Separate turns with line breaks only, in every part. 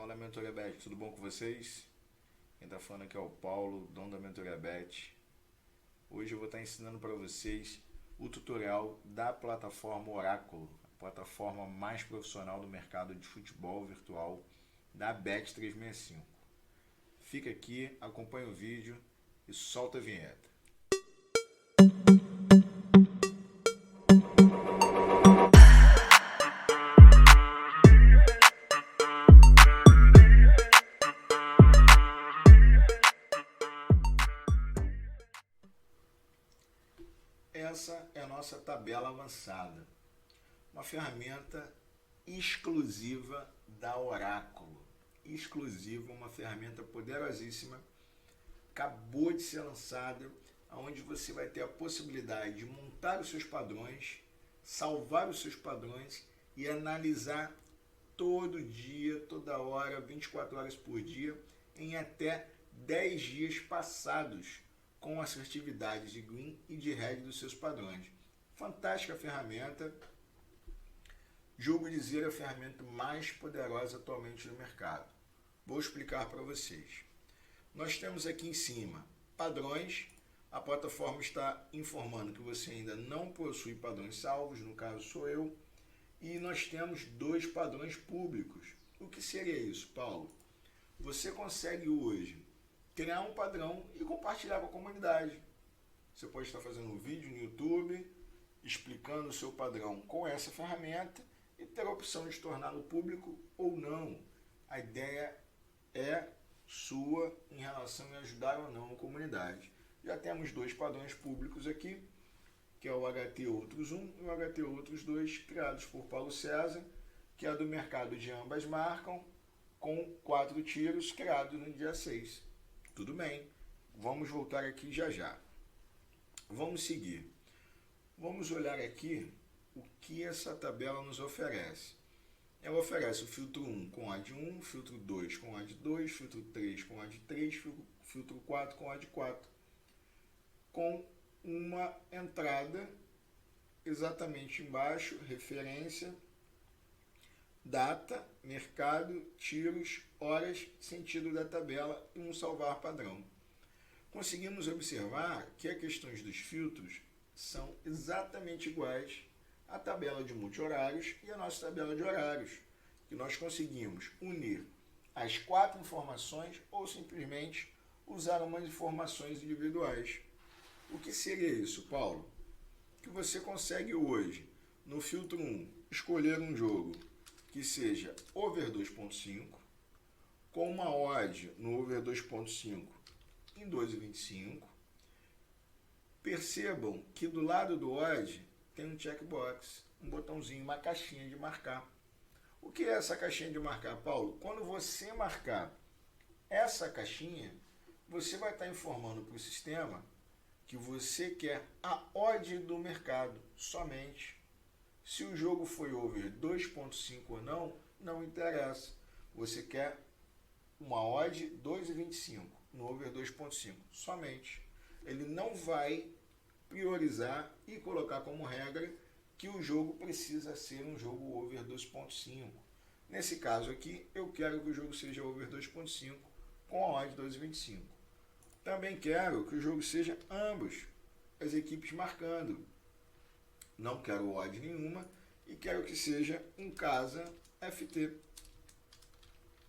Fala, Mentoria Bet, tudo bom com vocês? Quem tá falando aqui é o Paulo, dono da Mentoria Bet. Hoje eu vou estar ensinando para vocês o tutorial da plataforma Oráculo, a plataforma mais profissional do mercado de futebol virtual da Bet365. Fica aqui, acompanha o vídeo e solta a vinheta. Essa é a nossa tabela avançada, uma ferramenta exclusiva da Oráculo, exclusiva, uma ferramenta poderosíssima, acabou de ser lançada, onde você vai ter a possibilidade de montar os seus padrões, salvar os seus padrões e analisar todo dia, toda hora, 24 horas por dia, em até 10 dias passados, com assertividade de green e de red dos seus padrões. Fantástica ferramenta. Julgo dizer a ferramenta mais poderosa atualmente no mercado. Vou explicar para vocês. Nós temos aqui em cima padrões. A plataforma está informando que você ainda não possui padrões salvos, no caso sou eu. E nós temos dois padrões públicos. O que seria isso, Paulo? Você consegue hoje criar um padrão e compartilhar com a comunidade. Você pode estar fazendo um vídeo no YouTube explicando o seu padrão com essa ferramenta e ter a opção de torná-lo público ou não. A ideia é sua em relação a ajudar ou não a comunidade. Já temos dois padrões públicos aqui, que é o HT Outros 1 e o HT Outros 2, criados por Paulo César, que é do mercado de ambas marcam, com 4 tiros, criados no dia 6. Tudo bem, vamos voltar aqui já. Vamos seguir. Vamos olhar aqui o que essa tabela nos oferece. Ela oferece o filtro 1 com AD 1, filtro 2 com AD 2, filtro 3 com AD 3, filtro 4 com AD 4. Com uma entrada exatamente embaixo, referência, data, mercado, tiros, horas, sentido da tabela e um salvar padrão. Conseguimos observar que as questões dos filtros são exatamente iguais à tabela de multi-horários e à nossa tabela de horários, que nós conseguimos unir as 4 informações ou simplesmente usar umas informações individuais. O que seria isso, Paulo? Que você consegue hoje, no filtro 1, escolher um jogo que seja over 2.5, com uma odd no over 2.5 em 2,25. Percebam que do lado do odd tem um checkbox, um botãozinho, uma caixinha de marcar. O que é essa caixinha de marcar, Paulo? Quando você marcar essa caixinha, você vai estar informando para o sistema que você quer a odd do mercado somente. Se o jogo foi over 2.5 ou não, não interessa. Você quer uma odd 2,25 no over 2.5 somente. Ele não vai priorizar e colocar como regra que o jogo precisa ser um jogo over 2.5. Nesse caso aqui, eu quero que o jogo seja over 2.5 com a odd 2,25. Também quero que o jogo seja ambos as equipes marcando. Não quero odd nenhuma e quero que seja em casa FT.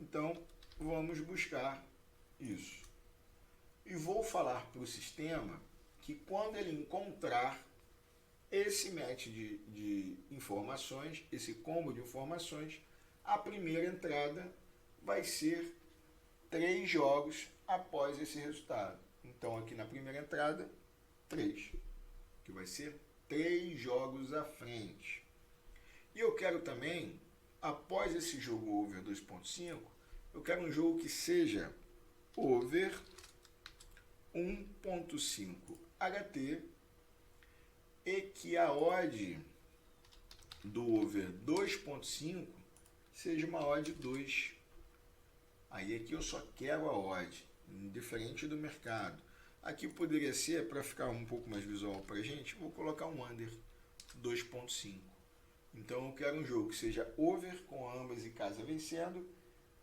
Então, vamos buscar isso. E vou falar para o sistema que quando ele encontrar esse match de informações, esse combo de informações, a primeira entrada vai ser 3 jogos após esse resultado. Então, aqui na primeira entrada, 3, que vai ser 3 jogos à frente. E eu quero também, após esse jogo over 2.5, eu quero um jogo que seja over 1.5 HT e que a odd do over 2.5 seja uma odd 2. Aí aqui eu só quero a odd, diferente do mercado. Aqui poderia ser, para ficar um pouco mais visual para a gente, vou colocar um under 2.5. Então eu quero um jogo que seja over com ambas e casa vencendo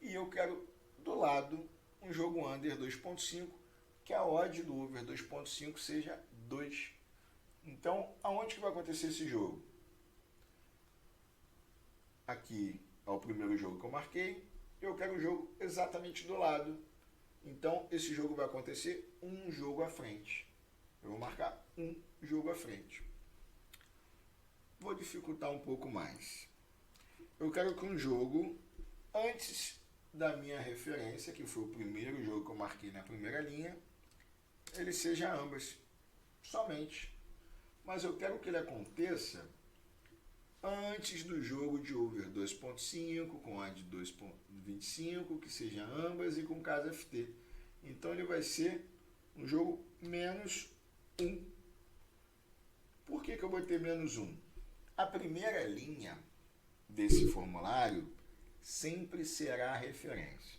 e eu quero do lado um jogo under 2.5, que a odd do over 2.5 seja 2. Então, aonde que vai acontecer esse jogo? Aqui é o primeiro jogo que eu marquei, eu quero o jogo exatamente do lado. Então, esse jogo vai acontecer um jogo à frente. Eu vou marcar um jogo à frente. Vou dificultar um pouco mais. Eu quero que um jogo antes da minha referência, que foi o primeiro jogo que eu marquei na primeira linha, ele seja ambas, somente. Mas eu quero que ele aconteça antes do jogo de over 2.5, com odd de 2.25, que seja ambas e com casa FT. Então ele vai ser um jogo menos 1. Por que eu botei menos 1? A primeira linha desse formulário sempre será a referência,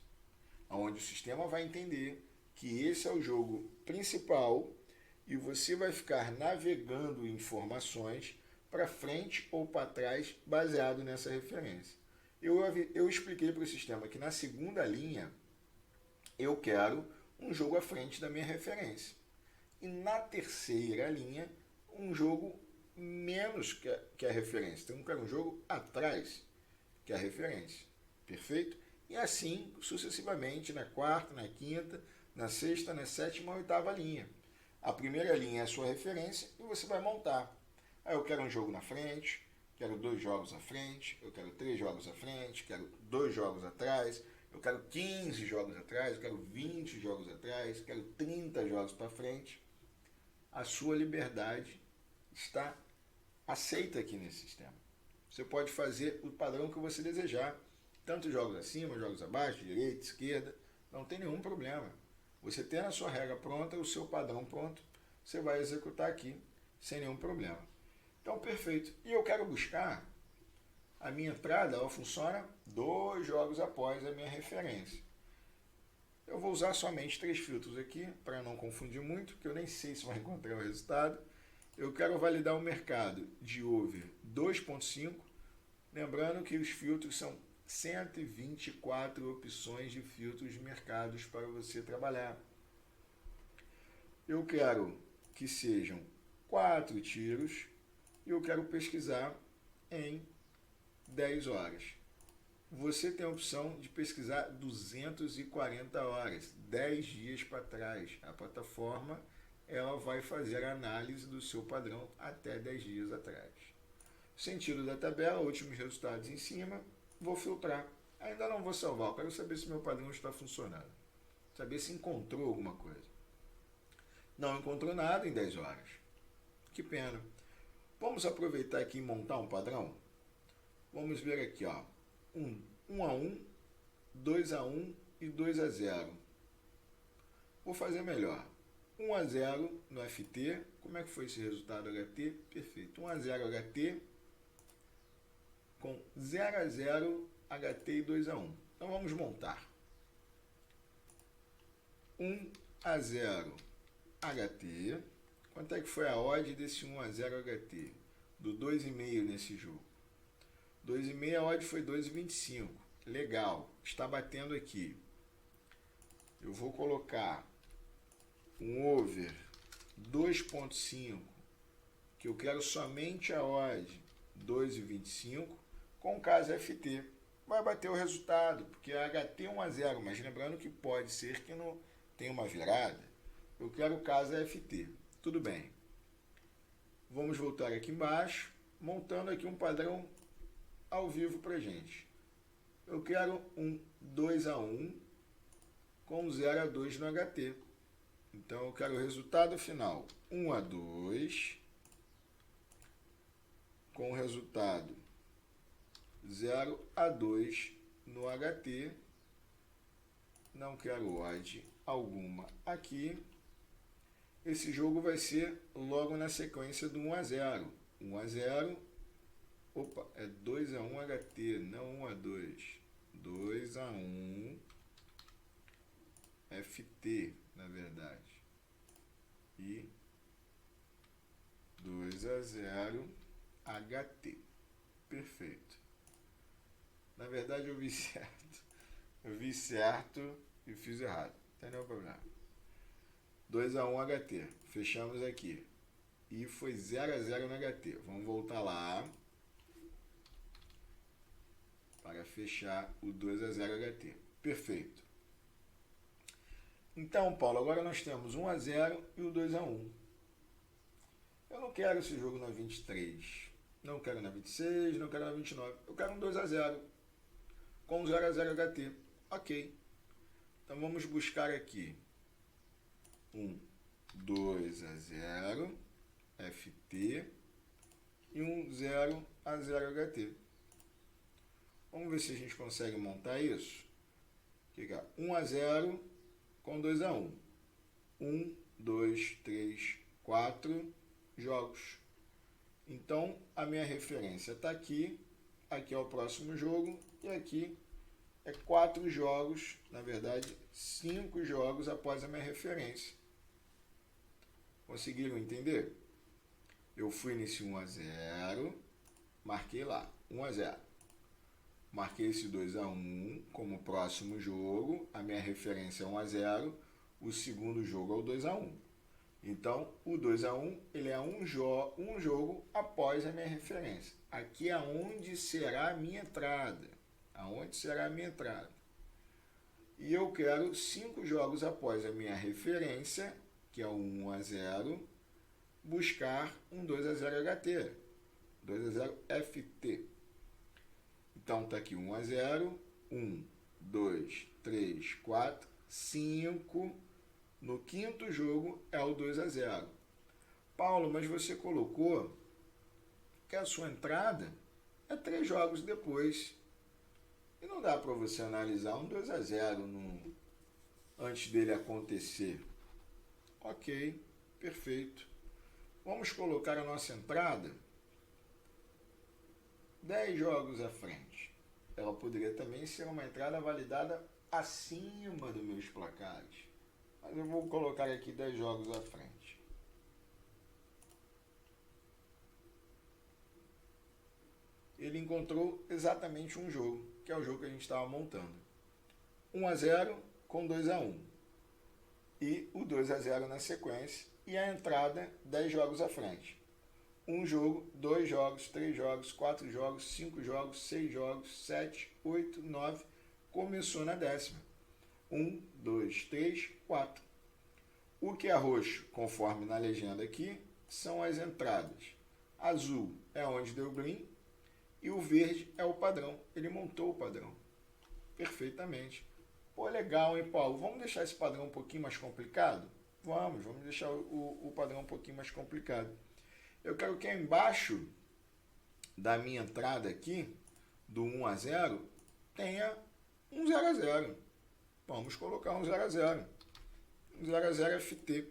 onde o sistema vai entender que esse é o jogo principal e você vai ficar navegando informações para frente ou para trás baseado nessa referência. Eu expliquei para o sistema que na segunda linha eu quero um jogo à frente da minha referência. E na terceira linha, um jogo menos que a referência. Então eu quero um jogo atrás que a referência. Perfeito? E assim sucessivamente na quarta, na quinta, na sexta, na sétima e oitava linha. A primeira linha é a sua referência e você vai montar. Aí eu quero um jogo na frente, quero 2 jogos à frente, eu quero 3 jogos à frente, quero 2 jogos atrás, eu quero 15 jogos atrás, eu quero 20 jogos atrás, quero 30 jogos para frente. A sua liberdade está aceita aqui nesse sistema. Você pode fazer o padrão que você desejar, tanto jogos acima, jogos abaixo, direita, esquerda, não tem nenhum problema. Você tem a sua regra pronta, o seu padrão pronto, você vai executar aqui sem nenhum problema. Então, perfeito. E eu quero buscar a minha entrada, ela funciona 2 jogos após a minha referência. Eu vou usar somente 3 filtros aqui, para não confundir muito, porque eu nem sei se vai encontrar o resultado. Eu quero validar o mercado de over 2.5, lembrando que os filtros são 124 opções de filtros de mercados para você trabalhar. Eu quero que sejam 4 tiros e eu quero pesquisar em 10 horas. Você tem a opção de pesquisar 240 horas, 10 dias para trás. A plataforma ela vai fazer a análise do seu padrão até 10 dias atrás. Sentido da tabela, últimos resultados em cima, vou filtrar. Ainda não vou salvar, eu quero saber se meu padrão está funcionando. Saber se encontrou alguma coisa. Não encontrou nada em 10 horas. Que pena. Vamos aproveitar aqui e montar um padrão? Vamos ver aqui, ó. 1-1, 2-1 e 2-0. Vou fazer melhor. 1-0 no FT. Como é que foi esse resultado HT? Perfeito. 1-0 HT com 0-0 HT e 2-1. Então vamos montar. 1-0 HT. Quanto é que foi a odd desse 1-0 HT? Do 2,5 nesse jogo. 2,5 a odd foi 2,25. Legal. Está batendo aqui. Eu vou colocar um over 2.5, que eu quero somente a odd 2,25, com casa FT. Vai bater o resultado, porque a HT 1-0, mas lembrando que pode ser que não tenha uma virada. Eu quero casa FT. Tudo bem. Vamos voltar aqui embaixo, montando aqui um padrão ao vivo para gente. Eu quero um 2-1 com 0-2 no HT. Então eu quero o resultado final 1-2 com o resultado 0-2 no HT. Não quero odd alguma aqui. Esse jogo vai ser logo na sequência do 1-0. 1-0, opa, é 2-1 HT, não 1-2. 2-1 FT, na verdade. E 2-0 HT. Perfeito. Na verdade eu vi certo. Eu escrevi certo e fiz errado. Não tem nenhum problema. 2-1 HT. Fechamos aqui. E foi 0-0 no HT. Vamos voltar lá para fechar o 2-0 HT. Perfeito. Então, Paulo, agora nós temos 1-0 e o 2-1. Eu não quero esse jogo na 23. Não quero na 26, não quero na 29. Eu quero um 2-0 com 0-0 HT. Ok. Então vamos buscar aqui um 2-0 FT e um 0-0 HT. Vamos ver se a gente consegue montar isso. Aqui, 1-0 com 2-1. 1, 2, 3, 4 jogos. Então, a minha referência está aqui. Aqui é o próximo jogo. E aqui é 4 jogos, na verdade, 5 jogos após a minha referência. Conseguiram entender? Eu fui nesse 1-0, marquei lá, 1-0. Marquei esse 2-1 como próximo jogo, a minha referência é 1-0, o segundo jogo é o 2-1. Então, o 2-1 ele é um jogo após a minha referência. Aqui é onde será a minha entrada. Aonde será a minha entrada. E eu quero 5 jogos após a minha referência, que é o 1-0, buscar um 2-0 HT, 2-0 FT. Então, está aqui 1-0, 1, 2, 3, 4, 5. No quinto jogo é o 2-0. Paulo, mas você colocou que a sua entrada é 3 jogos depois. E não dá para você analisar um 2-0 antes dele acontecer. Ok, perfeito. Vamos colocar a nossa entrada 10 jogos à frente. Ela poderia também ser uma entrada validada acima dos meus placares. Mas eu vou colocar aqui 10 jogos à frente. Ele encontrou exatamente um jogo, que é o jogo que a gente estava montando. 1-0 com 2-1. E o 2-0 na sequência. E a entrada 10 jogos à frente. 1 jogo, 2 jogos, 3 jogos, 4 jogos, 5 jogos, 6 jogos, 7, 8, 9. Começou na 10ª. 1, 2, 3, 4. O que é roxo, conforme na legenda aqui, são as entradas. Azul é onde deu green e o verde é o padrão. Ele montou o padrão perfeitamente. Pô, legal, hein, Paulo? Vamos deixar esse padrão um pouquinho mais complicado? Vamos deixar o padrão um pouquinho mais complicado. Eu quero que embaixo da minha entrada aqui, do 1-0, tenha um 0-0. Vamos colocar um 0-0. Um 0-0 FT.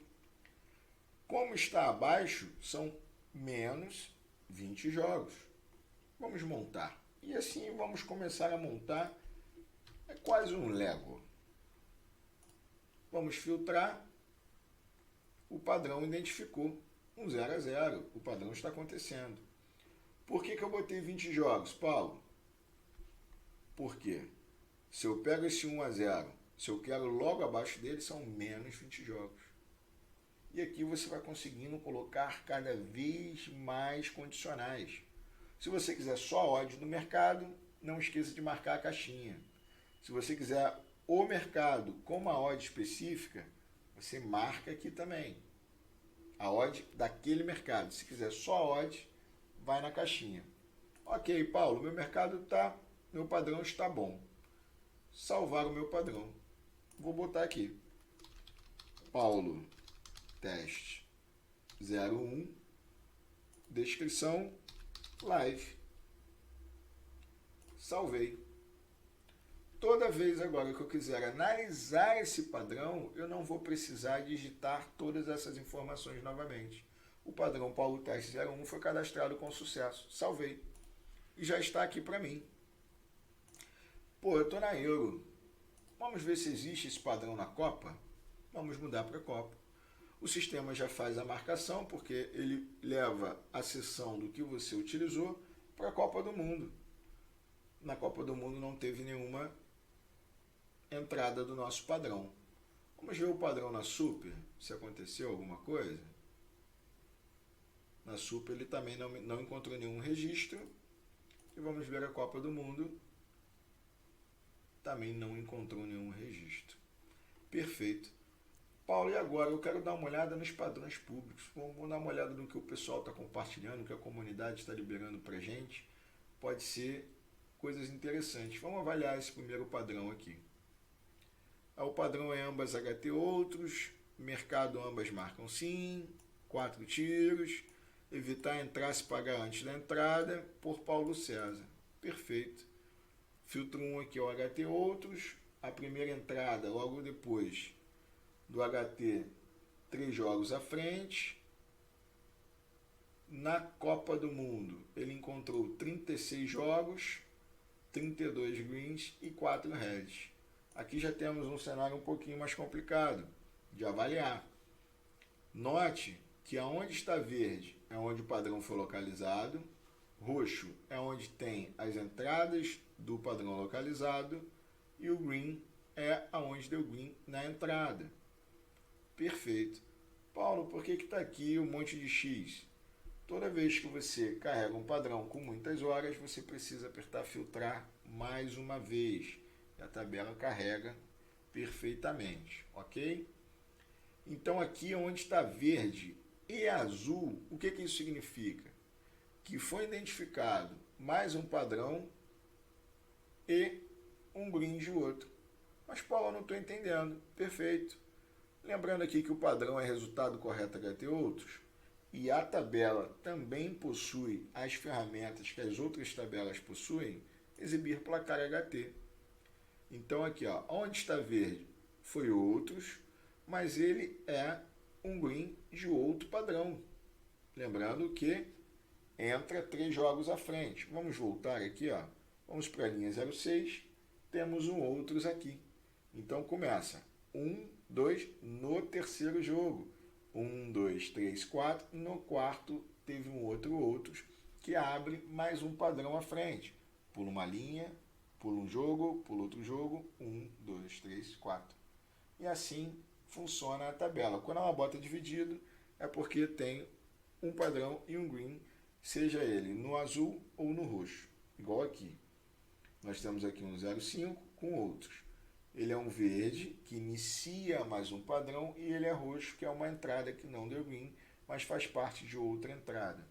Como está abaixo, são menos 20 jogos. Vamos montar. E assim vamos começar a montar. É quase um Lego. Vamos filtrar. O padrão identificou um 0-0. O padrão está acontecendo. Por que eu botei 20 jogos, Paulo? Por quê? Se eu pego esse 1-0, se eu quero logo abaixo dele, são menos 20 jogos. E aqui você vai conseguindo colocar cada vez mais condicionais. Se você quiser só odds do mercado, não esqueça de marcar a caixinha. Se você quiser o mercado com uma odd específica, você marca aqui também. A odd daquele mercado. Se quiser só odd, vai na caixinha. Ok, Paulo, meu padrão está bom. Salvar o meu padrão. Vou botar aqui. Paulo, teste 01, descrição, live. Salvei. Toda vez agora que eu quiser analisar esse padrão, eu não vou precisar digitar todas essas informações novamente. O padrão Paulo Teste 01 foi cadastrado com sucesso. Salvei. E já está aqui para mim. Pô, eu estou na Euro. Vamos ver se existe esse padrão na Copa? Vamos mudar para a Copa. O sistema já faz a marcação, porque ele leva a seção do que você utilizou para a Copa do Mundo. Na Copa do Mundo não teve nenhuma entrada do nosso padrão. Vamos ver o padrão na Super, se aconteceu alguma coisa. Na Super ele também não encontrou nenhum registro. E vamos ver a Copa do Mundo. Também não encontrou nenhum registro. Perfeito. Paulo, e agora? Eu quero dar uma olhada nos padrões públicos. Vamos dar uma olhada no que o pessoal está compartilhando, o que a comunidade está liberando para a gente. Pode ser coisas interessantes. Vamos avaliar esse primeiro padrão aqui. O padrão é ambas HT outros, mercado ambas marcam sim, 4 tiros, evitar entrar se pagar antes da entrada, por Paulo César. Perfeito. Filtro 1 aqui é o HT outros, a primeira entrada logo depois do HT 3 jogos à frente. Na Copa do Mundo ele encontrou 36 jogos, 32 greens e 4 reds. Aqui já temos um cenário um pouquinho mais complicado de avaliar. Note que aonde está verde é onde o padrão foi localizado, roxo é onde tem as entradas do padrão localizado e o green é aonde deu green na entrada. Perfeito. Paulo, por que está aqui um monte de X? Toda vez que você carrega um padrão com muitas horas, você precisa apertar filtrar mais uma vez. E a tabela carrega perfeitamente, ok? Então aqui onde está verde e azul, o que isso significa? Que foi identificado mais um padrão e um green de outro. Mas, Paulo, eu não estou entendendo. Perfeito. Lembrando aqui que o padrão é resultado correto HT outros, e a tabela também possui as ferramentas que as outras tabelas possuem, exibir placar HT. Então aqui, ó, onde está verde foi outros, mas ele é um green de outro padrão. Lembrando que entra 3 jogos à frente. Vamos voltar aqui, ó. Vamos para a linha 06, temos um outros aqui. Então começa 1, 2 no terceiro jogo. 1, 2, 3, 4. No quarto teve um outros que abre mais um padrão à frente. Pula uma linha, pula um jogo, pula outro jogo. 1, 2, 3, 4. E assim funciona a tabela. Quando ela bota dividido, é porque tem um padrão e um green, seja ele no azul ou no roxo. Igual aqui. Nós temos aqui um 0,5 com outros. Ele é um verde, que inicia mais um padrão, e ele é roxo, que é uma entrada que não deu green, mas faz parte de outra entrada.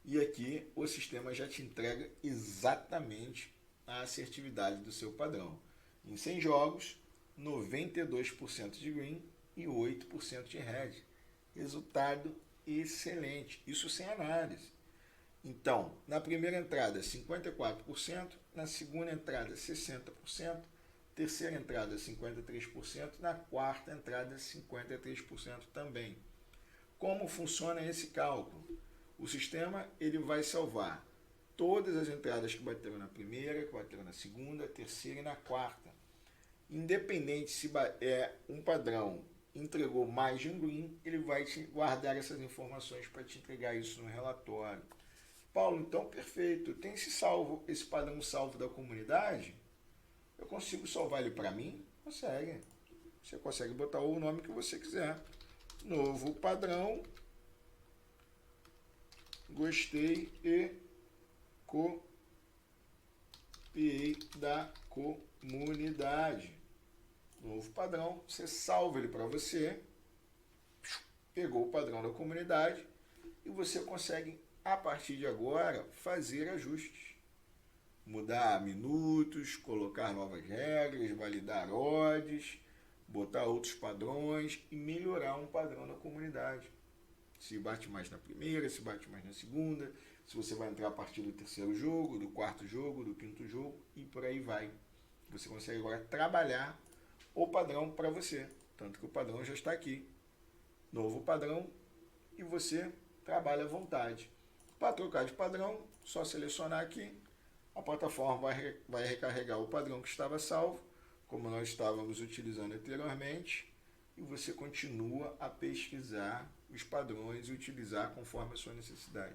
E aqui o sistema já te entrega exatamente a assertividade do seu padrão. Em 100 jogos, 92% de green e 8% de red. Resultado excelente, isso sem análise. Então, na primeira entrada 54%, na segunda entrada 60%, terceira entrada 53%, na quarta entrada 53% também. Como funciona esse cálculo? O sistema ele vai salvar todas as entradas que bateram na primeira, que bateram na segunda, terceira e na quarta. Independente se é um padrão entregou mais de um green, ele vai te guardar essas informações para te entregar isso no relatório. Paulo, então perfeito. Tem esse padrão salvo da comunidade? Eu consigo salvar ele para mim? Consegue. Você consegue botar o nome que você quiser. Novo padrão. Gostei e copiei da comunidade. Novo padrão. Você salva ele para você. Pegou o padrão da comunidade e você consegue, a partir de agora, fazer ajustes. Mudar minutos, colocar novas regras, validar odds, botar outros padrões e melhorar um padrão da comunidade. Se bate mais na primeira, se bate mais na segunda, se você vai entrar a partir do terceiro jogo, do quarto jogo, do quinto jogo e por aí vai. Você consegue agora trabalhar o padrão para você. Tanto que o padrão já está aqui. Novo padrão e você trabalha à vontade. Para trocar de padrão, só selecionar aqui. A plataforma vai recarregar o padrão que estava salvo, como nós estávamos utilizando anteriormente, e você continua a pesquisar os padrões e utilizar conforme a sua necessidade.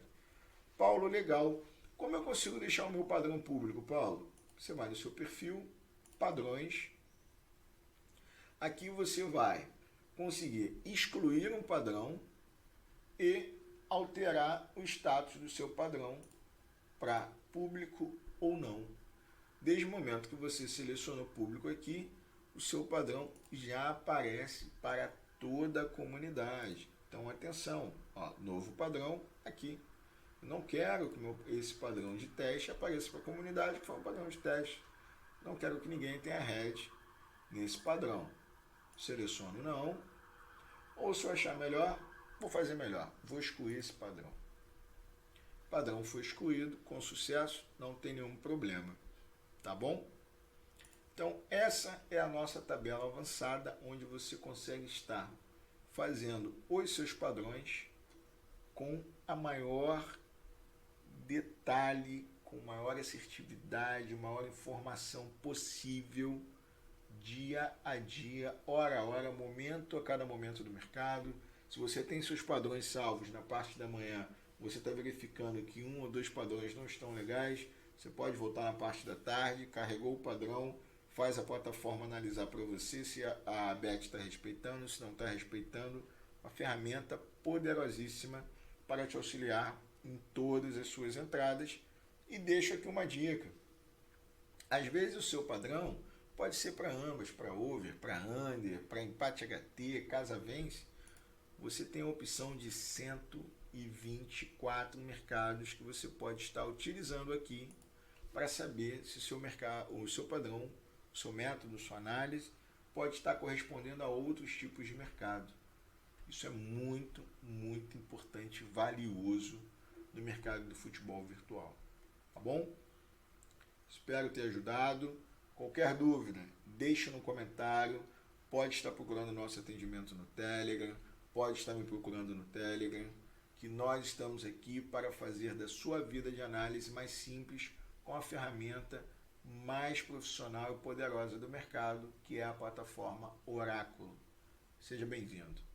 Paulo, legal. Como eu consigo deixar o meu padrão público, Paulo? Você vai no seu perfil, padrões. Aqui você vai conseguir excluir um padrão e alterar o status do seu padrão para público ou não. Desde o momento que você seleciona o público aqui, o seu padrão já aparece para toda a comunidade. Então, atenção, ó, novo padrão aqui. Eu não quero que esse padrão de teste apareça para a comunidade, que foi um padrão de teste. Não quero que ninguém tenha head nesse padrão. Seleciono não. Ou se eu achar melhor, vou fazer melhor. Vou excluir esse padrão. O padrão foi excluído com sucesso, não tem nenhum problema. Tá bom? Então, essa é a nossa tabela avançada, onde você consegue estar fazendo os seus padrões com a maior detalhe, com maior assertividade, maior informação possível, dia a dia, hora a hora, momento a cada momento do mercado. Se você tem seus padrões salvos na parte da manhã, você está verificando que um ou dois padrões não estão legais, você pode voltar na parte da tarde, carregou o padrão, faz a plataforma analisar para você se a BET está respeitando, se não está respeitando. Uma ferramenta poderosíssima para te auxiliar em todas as suas entradas. E deixo aqui uma dica. Às vezes o seu padrão pode ser para ambas, para over, para under, para empate HT, casa vence. Você tem a opção de 124 mercados que você pode estar utilizando aqui para saber se o seu padrão, o seu método, sua análise pode estar correspondendo a outros tipos de mercado. Isso é muito, muito importante, valioso no mercado do futebol virtual. Tá bom? Espero ter ajudado. Qualquer dúvida, deixe no comentário. Pode estar procurando nosso atendimento no Telegram, pode estar me procurando no Telegram, que nós estamos aqui para fazer da sua vida de análise mais simples com a ferramenta mais profissional e poderosa do mercado, que é a plataforma Oráculo. Seja bem-vindo.